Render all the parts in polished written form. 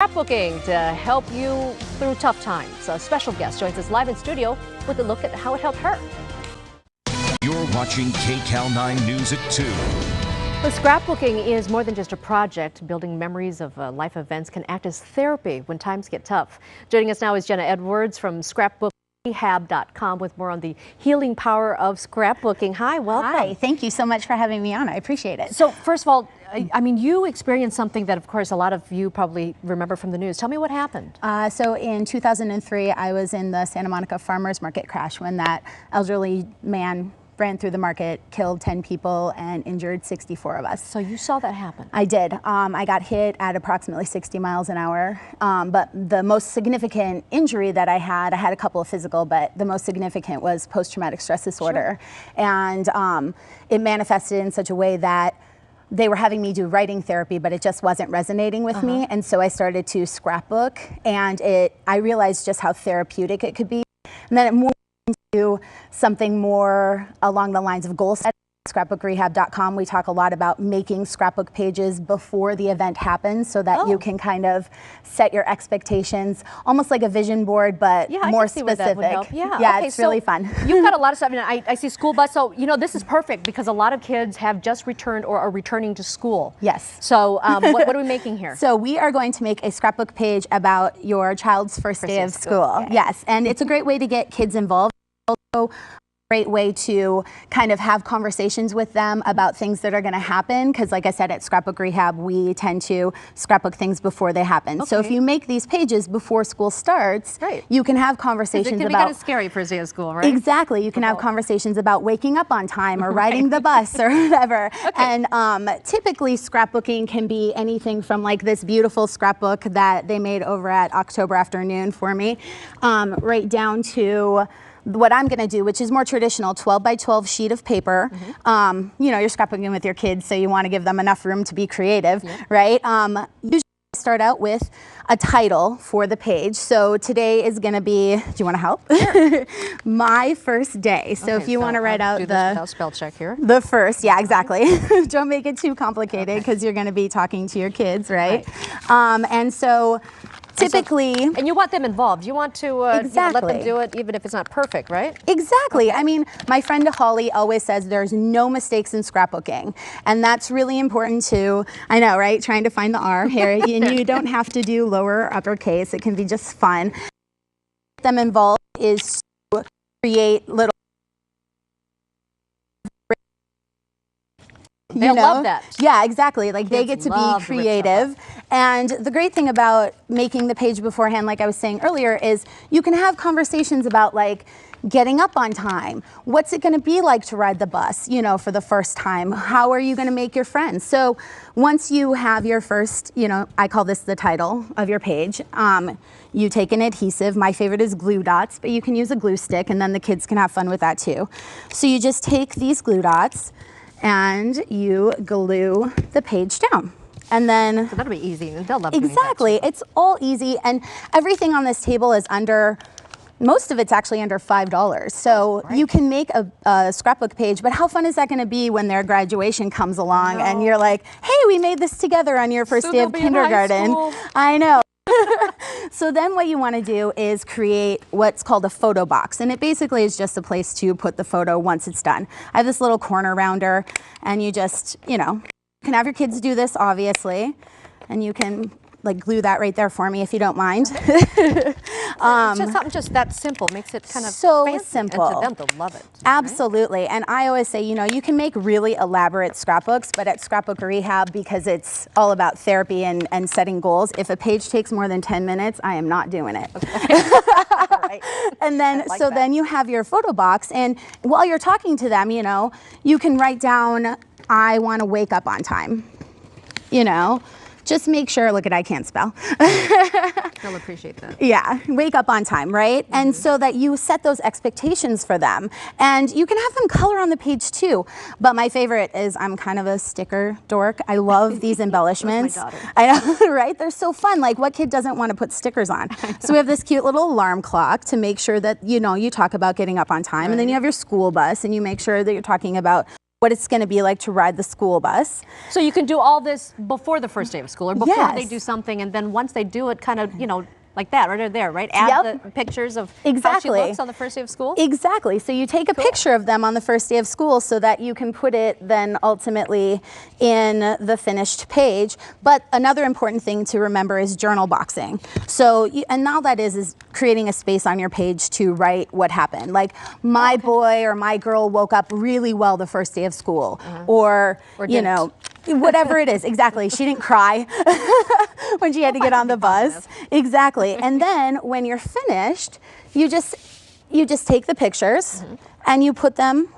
scrapbooking to help you through tough times. A special guest joins us live in studio with a look at how it helped her. You're watching KCAL9 News at 2. Well, scrapbooking is more than just a project. Building memories of life events can act as therapy when times get tough. Joining us now is Jenna Edwards from Scrapbook Rehab.com with more on the healing power of scrapbooking. Hi, welcome. Hi, thank you so much for having me on. I appreciate it. So first of all, I mean, you experienced something that, of course, a lot of you probably remember from the news. Tell me what happened. So in 2003, I was in the Santa Monica farmers market crash when that elderly man ran through the market, killed 10 people, and injured 64 of us. So you saw that happen? I did. I got hit at approximately 60 miles an hour. But the most significant injury that I had a couple of physical, but the most significant was post-traumatic stress disorder. Sure. And it manifested in such a way that they were having me do writing therapy, but it just wasn't resonating with me. And so I started to scrapbook, and I realized just how therapeutic it could be. And then it moved into something more along the lines of goal setting. ScrapbookRehab.com, we talk a lot about making scrapbook pages before the event happens so that you can kind of set your expectations, almost like a vision board, but more specific. Yeah, okay, it's so really fun. You've got a lot of stuff. I see school bus, so you know this is perfect because a lot of kids have just returned or are returning to school. Yes. So what are we making here? So we are going to make a scrapbook page about your child's first day of school. Okay. Yes, and it's a great way to get kids involved. Also, great way to kind of have conversations with them about things that are going to happen, because like I said, at Scrapbook Rehab we tend to scrapbook things before they happen. So if you make these pages before school starts, you can have conversations about— it can be kind of scary first day of school, right? Exactly. You can have conversations about waking up on time or riding the bus or whatever. And typically scrapbooking can be anything from like this beautiful scrapbook that they made over at October Afternoon for me, right down to what I'm going to do, which is more traditional, 12 by 12 sheet of paper. You know, you're scrapbooking with your kids, so you want to give them enough room to be creative, right? Usually I start out with a title for the page. So today is going to be, do you want to help? Sure. My first day. So if you want to write out the spell check here. The first, yeah, exactly. Don't make it too complicated because you're going to be talking to your kids, right? And so typically, and you want them involved. You want to you know, let them do it even if it's not perfect, right? Exactly. I mean, my friend Holly always says there's no mistakes in scrapbooking. And that's really important too. I know, right? Trying to find the R here. And you don't have to do lower or uppercase. It can be just fun. Get them involved is to create little— They'll love that. Yeah, exactly. Like they get to be creative. And the great thing about making the page beforehand, like I was saying earlier, is you can have conversations about like getting up on time. What's it going to be like to ride the bus, you know, for the first time? How are you going to make your friends? So once you have your first, you know, I call this the title of your page, you take an adhesive. My favorite is glue dots, but you can use a glue stick and then the kids can have fun with that too. So you just take these glue dots and you glue the page down. And then— so that'll be easy. They'll love exactly. It's all easy, and everything on this table is under— most of it's actually under $5. So you can make a scrapbook page, but how fun is that going to be when their graduation comes along and you're like, hey, we made this together on your first day of kindergarten. I know. So then what you want to do is create what's called a photo box, and it basically is just a place to put the photo once it's done. I have this little corner rounder, and you just, you know, you can have your kids do this obviously, and you can like glue that right there for me if you don't mind. It's just something just that simple makes it kind of so fancy. simple. And to them, they'll love it. Absolutely. Right? And I always say, you know, you can make really elaborate scrapbooks, but at Scrapbook Rehab, because it's all about therapy and setting goals, if a page takes more than 10 minutes, I am not doing it. Right. And then, then you have your photo box, and while you're talking to them, you know, you can write down, I want to wake up on time, you know. Just make sure, look at, I can't spell. They'll appreciate that. Yeah, wake up on time, right? And so that you set those expectations for them. And you can have them color on the page too. But my favorite is, I'm kind of a sticker dork. I love these embellishments. That's my daughter. I know, right? They're so fun. Like, what kid doesn't want to put stickers on? So we have this cute little alarm clock to make sure that, you know, you talk about getting up on time. And then you have your school bus, and you make sure that you're talking about what it's going to be like to ride the school bus. So you can do all this before the first day of school, or before Yes. they do something, and then once they do it, kind of, you know, like that, right there, right? Add the pictures of how she looks on the first day of school? Exactly. So you take a picture of them on the first day of school so that you can put it then ultimately in the finished page. But another important thing to remember is journal boxing. So, and all that is creating a space on your page to write what happened. Like, my boy or my girl woke up really well the first day of school, or you know, whatever it is. Exactly. She didn't cry when she had to get on the bus. Exactly. And then when you're finished, you just take the pictures and you put them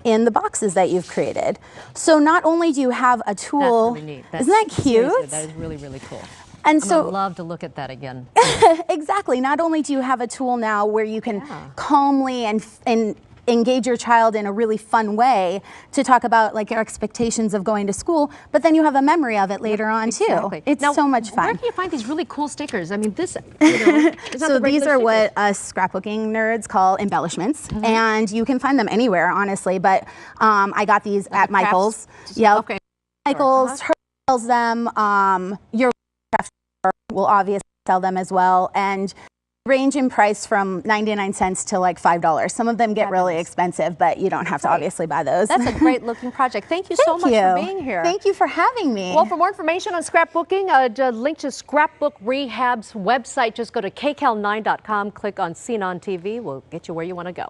in the boxes that you've created. So not only do you have a tool, that's really neat. Isn't that cute? That is really, really cool. And I so would love to look at that again. exactly. Not only do you have a tool now where you can calmly and engage your child in a really fun way to talk about like your expectations of going to school, but then you have a memory of it later on too. It's now, so much fun. Where can you find these really cool stickers? I mean, this, you know, is not So the these regular are what stickers. us scrapbooking nerds call embellishments, and you can find them anywhere, honestly. But I got these at Michael's. Yeah. Okay. Michael's sells them. Your craft store will obviously sell them as well, and range in price from 99 cents to like $5. Some of them get really expensive, but you don't have to obviously buy those. That's a great looking project. Thank you so much for being here. Thank you for having me. Well, for more information on scrapbooking, a link to Scrapbook Rehab's website, just go to KCAL9.com, click on Seen on TV. We'll get you where you want to go.